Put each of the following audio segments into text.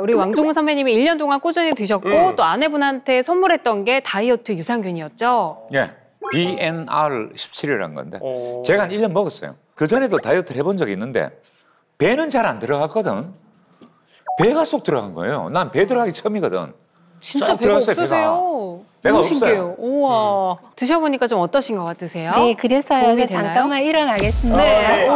우리 왕종근 선배님이 1년 동안 꾸준히 드셨고 또 아내분한테 선물했던 게 다이어트 유산균이었죠? 예, BNR17이라는 건데 제가 한 1년 먹었어요. 그전에도 다이어트를 해본 적이 있는데 배는 잘 안 들어갔거든. 배가 쏙 들어간 거예요. 난 배 들어가기 처음이거든. 진짜 배가 없으세요? 배가 너무 신기해요. 없어요. 우와. 드셔보니까 좀 어떠신 것 같으세요? 네, 그래서요. 잠깐만 일어나겠습니다. 네.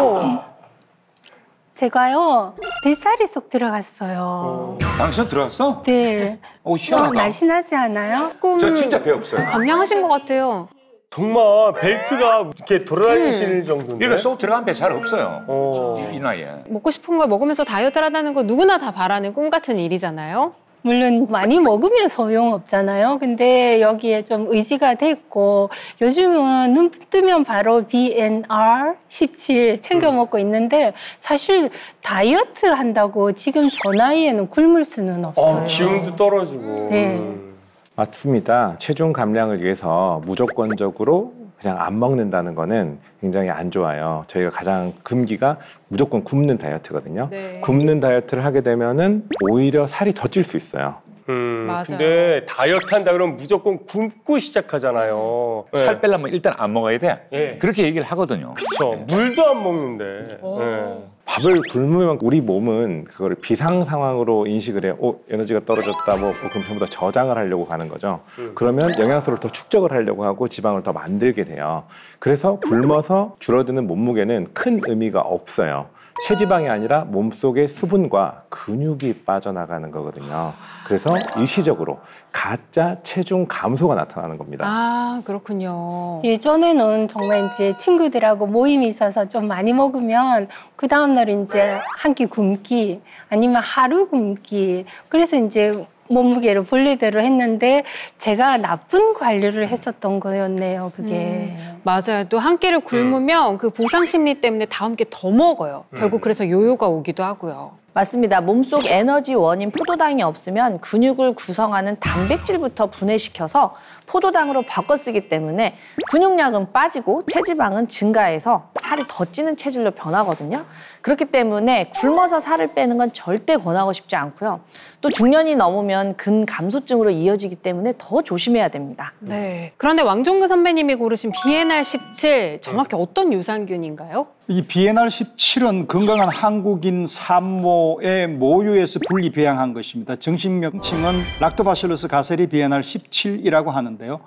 제가요, 뱃살이 쏙 들어갔어요. 당신 들어갔어? 네. 희한하다. 날씬하지 않아요? 저 진짜 배 없어요. 감량하신 것 같아요. 정말 벨트가 이렇게 돌아다니시는 정도인데? 이거 쏙 들어간 배 잘 없어요. 이 나이에. 먹고 싶은 걸 먹으면서 다이어트를 한다는 거 누구나 다 바라는 꿈 같은 일이잖아요. 물론 많이 먹으면 소용없잖아요. 근데 여기에 좀 의지가 됐고 요즘은 눈 뜨면 바로 BNR17 챙겨 먹고 있는데 사실 다이어트 한다고 지금 저 나이에는 굶을 수는 없어요. 기운도 떨어지고. 네. 맞습니다. 체중 감량을 위해서 무조건적으로 그냥 안 먹는다는 거는 굉장히 안 좋아요. 저희가 가장 금기가 무조건 굶는 다이어트거든요. 네. 굶는 다이어트를 하게 되면은 오히려 살이 더 찔 수 있어요. 맞아요. 근데 다이어트 한다 그러면 무조건 굶고 시작하잖아요. 살 빼려면 일단 안 먹어야 돼. 네. 그렇게 얘기를 하거든요. 그렇죠. 물도 안 먹는데. 밥을 굶으면 우리 몸은 그거를 비상 상황으로 인식을 해요. 에너지가 떨어졌다. 그럼 전부 다 저장을 하려고 가는 거죠. 그러면 영양소를 더 축적을 하려고 하고 지방을 더 만들게 돼요. 그래서 굶어서 줄어드는 몸무게는 큰 의미가 없어요. 체지방이 아니라 몸속의 수분과 근육이 빠져나가는 거거든요. 그래서 일시적으로 가짜 체중 감소가 나타나는 겁니다. 아, 그렇군요. 예전에는 정말 이제 친구들하고 모임이 있어서 좀 많이 먹으면 그 다음날 이제 한 끼 굶기 아니면 하루 굶기 그래서 이제 몸무게를 본래대로 했는데 제가 나쁜 관리를 했었던 거였네요, 그게. 맞아요. 또 한 끼를 굶으면 그 보상 심리 때문에 다음 끼 더 먹어요. 결국 그래서 요요가 오기도 하고요. 맞습니다. 몸속 에너지 원인 포도당이 없으면 근육을 구성하는 단백질부터 분해시켜서 포도당으로 바꿔 쓰기 때문에 근육량은 빠지고 체지방은 증가해서 살이 더 찌는 체질로 변하거든요. 그렇기 때문에 굶어서 살을 빼는 건 절대 권하고 싶지 않고요. 또 중년이 넘으면 근감소증으로 이어지기 때문에 더 조심해야 됩니다. 네. 그런데 왕종근 선배님이 고르신 BNR17 정확히 어떤 유산균인가요? 이 BNR17은 건강한 한국인 산모의 모유에서 분리 배양한 것입니다. 정식 명칭은 락토바실러스 가세리 BNR17이라고 하는데요.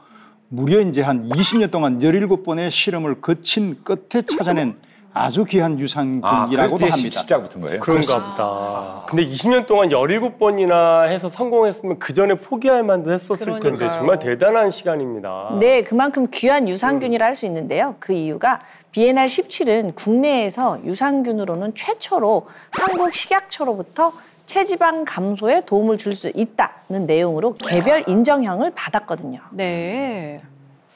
무려 이제 한 20년 동안 17번의 실험을 거친 끝에 찾아낸 아주 귀한 유산균이라고도 합니다. 17자 붙은 거예요? 그런가 보다. 근데 20년 동안 17번이나 해서 성공했으면 그 전에 포기할 만도 했었을 텐데 정말 대단한 시간입니다. 네, 그만큼 귀한 유산균이라 할 수 있는데요. 그 이유가 BNR17은 국내에서 유산균으로는 최초로 한국 식약처로부터 체지방 감소에 도움을 줄 수 있다는 내용으로 개별 인정형을 받았거든요. 네.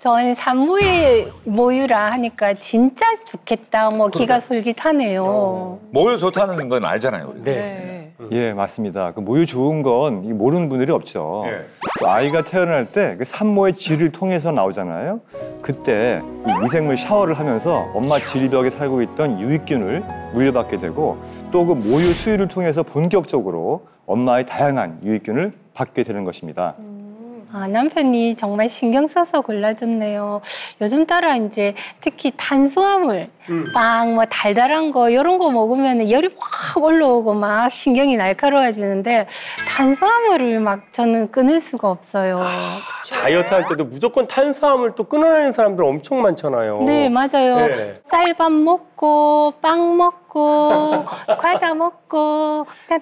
저는 산모의 모유라 하니까 진짜 좋겠다. 기가 솔깃하네요. 모유 좋다는 건 알잖아요. 우리. 네. 예, 맞습니다. 그 모유 좋은 건 모르는 분들이 없죠. 예. 또 아이가 태어날 때 그 산모의 질을 통해서 나오잖아요. 그때 이 미생물 샤워를 하면서 엄마 질벽에 살고 있던 유익균을 물려받게 되고 또 그 모유 수유를 통해서 본격적으로 엄마의 다양한 유익균을 받게 되는 것입니다. 남편이 정말 신경 써서 골라줬네요. 요즘 따라 이제 특히 탄수화물, 빵, 달달한 거 이런 거 먹으면 열이 확 올라오고 막 신경이 날카로워지는데 탄수화물을 막 저는 끊을 수가 없어요. 다이어트 할 때도 무조건 탄수화물 또 끊어내는 사람들 엄청 많잖아요. 네, 맞아요. 네. 쌀밥 먹고 빵 먹고 과자 먹고 그냥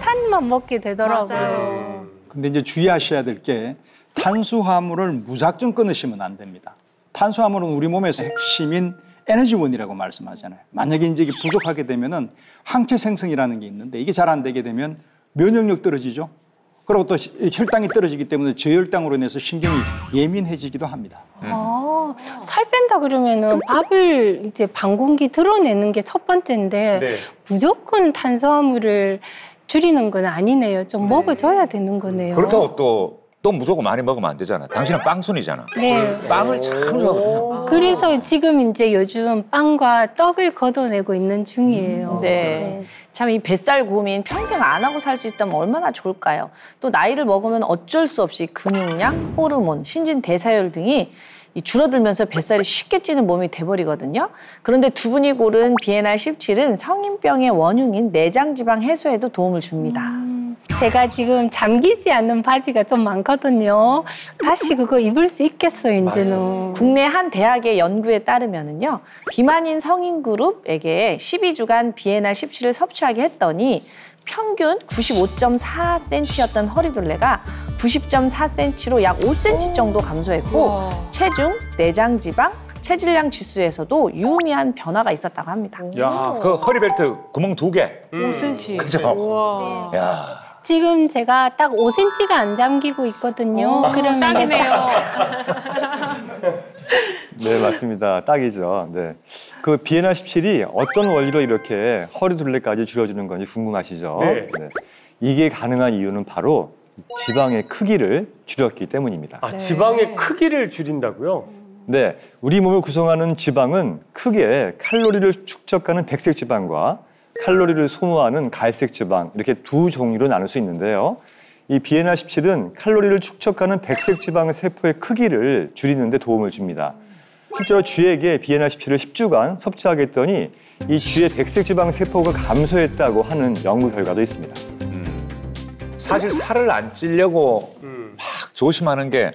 탄만 먹게 되더라고요. 맞아요. 근데 이제 주의하셔야 될 게 탄수화물을 무작정 끊으시면 안 됩니다. 탄수화물은 우리 몸에서 핵심인 에너지원이라고 말씀하잖아요. 만약에 이제 이게 부족하게 되면은 항체 생성이라는 게 있는데 이게 잘 안 되게 되면 면역력 떨어지죠. 그리고 또 혈당이 떨어지기 때문에 저혈당으로 인해서 신경이 예민해지기도 합니다. 살 뺀다 그러면은 밥을 이제 반 공기 드러내는 게 첫 번째인데 네. 무조건 탄수화물을 줄이는 건 아니네요. 좀 먹어줘야 되는 거네요. 그렇다고 또 또 무조건 많이 먹으면 안 되잖아. 당신은 빵순이잖아. 네. 빵을 참 좋아하거든요. 그래서 지금 이제 요즘 빵과 떡을 걷어내고 있는 중이에요. 네. 참 이 뱃살 고민 평생 안 하고 살 수 있다면 얼마나 좋을까요? 또 나이를 먹으면 어쩔 수 없이 근육량, 호르몬, 신진대사율 등이 줄어들면서 뱃살이 쉽게 찌는 몸이 돼버리거든요. 그런데 두 분이 고른 BNR17은 성인병의 원흉인 내장지방 해소에도 도움을 줍니다. 제가 지금 잠기지 않는 바지가 좀 많거든요. 다시 그거 입을 수 있겠어요, 이제는. 국내 한 대학의 연구에 따르면은요, 비만인 성인 그룹에게 12주간 BNR17을 섭취하게 했더니 평균 95.4cm였던 허리둘레가 90.4cm로 약 5cm 정도 감소했고 체중, 내장지방, 체질량 지수에서도 유의미한 변화가 있었다고 합니다. 야, 그 허리벨트 구멍 2개. 5cm. 그죠? 우와. 야. 지금 제가 딱 5cm가 안 잠기고 있거든요. 그러면 딱이네요. 네, 맞습니다. 딱이죠. 네. 그 BNR17이 어떤 원리로 이렇게 허리 둘레까지 줄여주는 건지 궁금하시죠? 네. 이게 가능한 이유는 바로 지방의 크기를 줄였기 때문입니다. 아, 지방의 크기를 줄인다고요? 네, 우리 몸을 구성하는 지방은 크게 칼로리를 축적하는 백색 지방과 칼로리를 소모하는 갈색 지방 이렇게 두 종류로 나눌 수 있는데요. 이 BNR17은 칼로리를 축적하는 백색 지방 세포의 크기를 줄이는 데 도움을 줍니다. 실제로 쥐에게 BNR17을 10주간 섭취하게 했더니 이 쥐의 백색 지방 세포가 감소했다고 하는 연구 결과도 있습니다. 사실 살을 안 찌려고 막 조심하는 게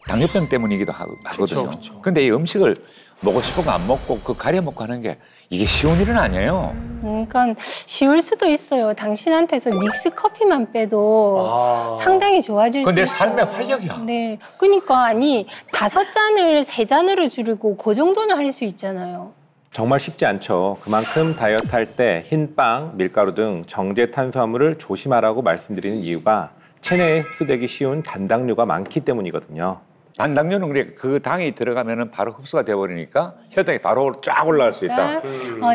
당뇨병 때문이기도 하거든요. 근데 이 음식을 먹고 싶은 거 안 먹고 그 가려 먹고 하는 게 이게 쉬운 일은 아니에요. 그러니까 쉬울 수도 있어요. 당신한테서 믹스 커피만 빼도 상당히 좋아질 수 있어요. 근데 내 삶의 활력이야. 네, 그러니까 아니 5잔을 3잔으로 줄이고 그 정도는 할 수 있잖아요. 정말 쉽지 않죠. 그만큼 다이어트 할 때 흰빵, 밀가루 등 정제 탄수화물을 조심하라고 말씀드리는 이유가 체내에 흡수되기 쉬운 단당류가 많기 때문이거든요. 단당류는 그래 그 당이 들어가면은 바로 흡수가 돼버리니까 혈당이 바로 쫙 올라갈 수 있다.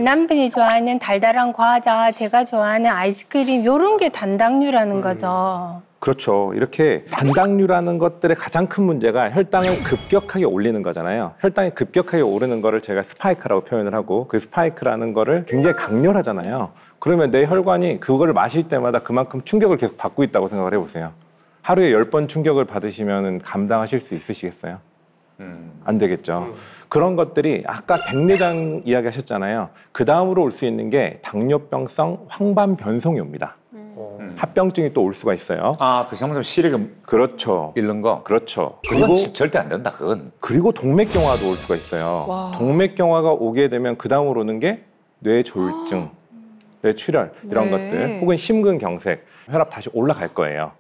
남편이 좋아하는 달달한 과자, 제가 좋아하는 아이스크림 이런 게 단당류라는 거죠. 그렇죠. 이렇게 단당류라는 것들의 가장 큰 문제가 혈당을 급격하게 올리는 거잖아요. 혈당이 급격하게 오르는 거를 제가 스파이크라고 표현을 하고 그 스파이크라는 거를 굉장히 강렬하잖아요. 그러면 내 혈관이 그거를 마실 때마다 그만큼 충격을 계속 받고 있다고 생각을 해보세요. 하루에 10번 충격을 받으시면 감당하실 수 있으시겠어요? 안 되겠죠. 그런 것들이 아까 백내장 이야기 하셨잖아요. 그 다음으로 올 수 있는 게 당뇨병성 황반변성이 옵니다. 합병증이 또 올 수가 있어요. 아, 그 상태로 시력이 그렇죠. 잃는 거. 그렇죠. 그리고 절대 안 된다. 그건. 그리고 동맥경화도 올 수가 있어요. 와. 동맥경화가 오게 되면 그 다음으로 오는 게 뇌졸중, 뇌출혈 이런 네. 것들, 혹은 심근경색, 혈압 다시 올라갈 거예요.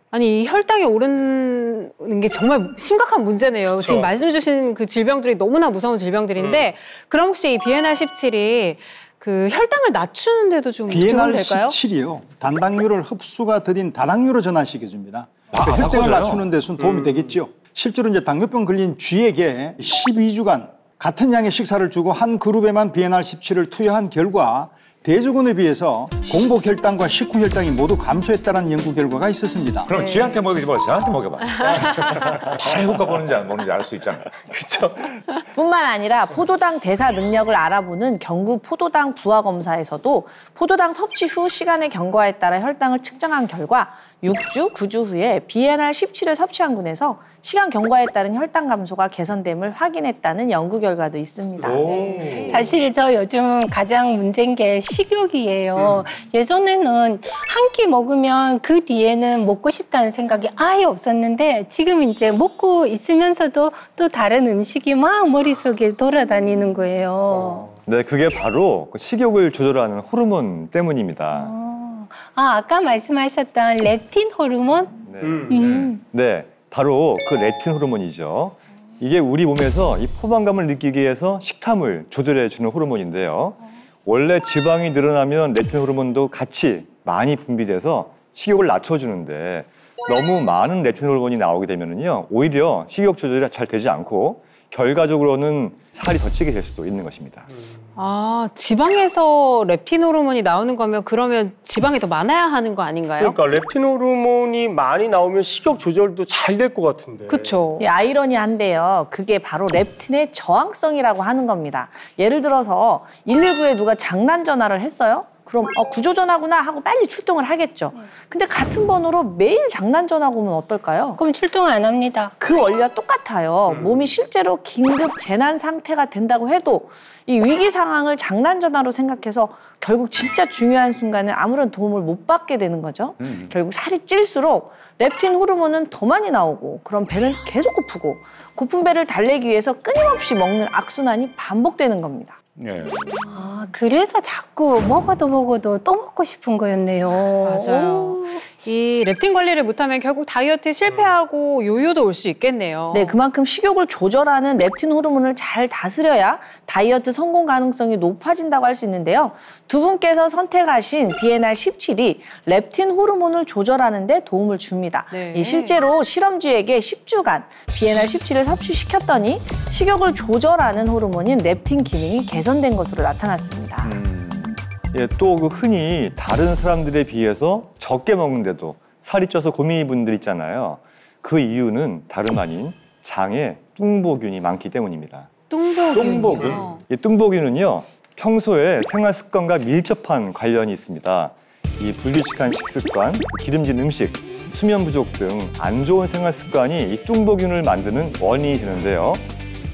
아니, 이 혈당이 오르는 게 정말 심각한 문제네요. 그쵸. 지금 말씀 주신 그 질병들이 너무나 무서운 질병들인데 그럼 혹시 이 BNR17이 그 혈당을 낮추는데도 좀 도움이 될까요? BNR17이요. 단당류를 흡수가 더딘 다당류로 전환시켜줍니다. 혈당을 바꿔줘요? 낮추는 데서는 도움이 되겠죠. 실제로 이제 당뇨병 걸린 쥐에게 12주간 같은 양의 식사를 주고 한 그룹에만 BNR17을 투여한 결과 대조군에 비해서 공복 혈당과 식후 혈당이 모두 감소했다는 연구 결과가 있었습니다. 그럼 쥐한테 먹이지 말고 저한테 먹여봐. 바로 효과 보는지 안 보는지 알 수 있잖아. 그렇죠. 뿐만 아니라 포도당 대사 능력을 알아보는 경구 포도당 부하 검사에서도 포도당 섭취 후 시간의 경과에 따라 혈당을 측정한 결과 6주, 9주 후에 BNR17을 섭취한 군에서 시간 경과에 따른 혈당 감소가 개선됨을 확인했다는 연구 결과도 있습니다. 사실 저 요즘 가장 문제인 게 식욕이에요. 예전에는 한 끼 먹으면 그 뒤에는 먹고 싶다는 생각이 아예 없었는데 지금 이제 먹고 있으면서도 또 다른 음식이 막 머릿속에 돌아다니는 거예요. 네, 그게 바로 그 식욕을 조절하는 호르몬 때문입니다. 아까 말씀하셨던 렙틴 호르몬? 네. 네, 바로 그 렙틴 호르몬이죠. 이게 우리 몸에서 이 포만감을 느끼기 위해서 식탐을 조절해주는 호르몬인데요. 원래 지방이 늘어나면 렙틴 호르몬도 같이 많이 분비돼서 식욕을 낮춰주는데 너무 많은 렙틴 호르몬이 나오게 되면요, 오히려 식욕 조절이 잘 되지 않고 결과적으로는 살이 더 찌게 될 수도 있는 것입니다. 아, 지방에서 렙틴 호르몬이 나오는 거면 그러면 지방이 더 많아야 하는 거 아닌가요? 그러니까 렙틴 호르몬이 많이 나오면 식욕 조절도 잘 될 것 같은데. 그렇죠. 아이러니한데요. 그게 바로 렙틴의 저항성이라고 하는 겁니다. 예를 들어서 119에 누가 장난 전화를 했어요? 그럼 구조전화구나 하고 빨리 출동을 하겠죠. 근데 같은 번호로 매일 장난 전화가 오면 어떨까요? 그럼 출동 안 합니다. 그 원리와 똑같아요. 몸이 실제로 긴급 재난 상태가 된다고 해도 이 위기 상황을 장난 전화로 생각해서 결국 진짜 중요한 순간에 아무런 도움을 못 받게 되는 거죠. 결국 살이 찔수록 렙틴 호르몬은 더 많이 나오고 그럼 배는 계속 고프고 고픈 배를 달래기 위해서 끊임없이 먹는 악순환이 반복되는 겁니다. 예. 아, 그래서 자꾸 먹어도 또 먹고 싶은 거였네요. 맞아요. 이 렙틴 관리를 못하면 결국 다이어트에 실패하고 요요도 올 수 있겠네요. 네, 그만큼 식욕을 조절하는 렙틴 호르몬을 잘 다스려야 다이어트 성공 가능성이 높아진다고 할 수 있는데요. 두 분께서 선택하신 BNR17이 렙틴 호르몬을 조절하는 데 도움을 줍니다. 네. 실제로 실험주에게 10주간 BNR17을 섭취시켰더니 식욕을 조절하는 호르몬인 렙틴 기능이 개선된 것으로 나타났습니다. 예, 또 그 흔히 다른 사람들에 비해서 적게 먹는데도 살이 쪄서 고민인 분들 있잖아요. 그 이유는 다름 아닌 장에 뚱보균이 많기 때문입니다. 뚱보균. 이 뚱보균은요, 평소에 생활 습관과 밀접한 관련이 있습니다. 이 불규칙한 식습관, 기름진 음식, 수면 부족 등 안 좋은 생활 습관이 이 뚱보균을 만드는 원인이 되는데요.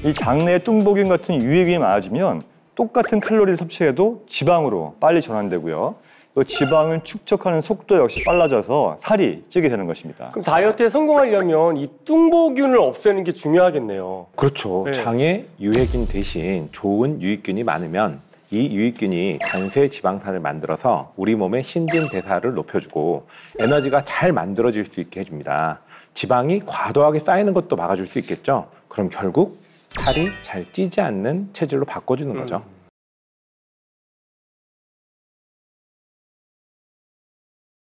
이 장내에 뚱보균 같은 유해균이 많아지면 똑같은 칼로리를 섭취해도 지방으로 빨리 전환되고요. 또 지방을 축적하는 속도 역시 빨라져서 살이 찌게 되는 것입니다. 그럼 다이어트에 성공하려면 이 뚱보균을 없애는 게 중요하겠네요. 그렇죠. 네. 장에 유해균 대신 좋은 유익균이 많으면 이 유익균이 단세 지방산을 만들어서 우리 몸의 신진 대사를 높여주고 에너지가 잘 만들어질 수 있게 해줍니다. 지방이 과도하게 쌓이는 것도 막아줄 수 있겠죠. 그럼 결국 살이 잘 찌지 않는 체질로 바꿔주는 거죠.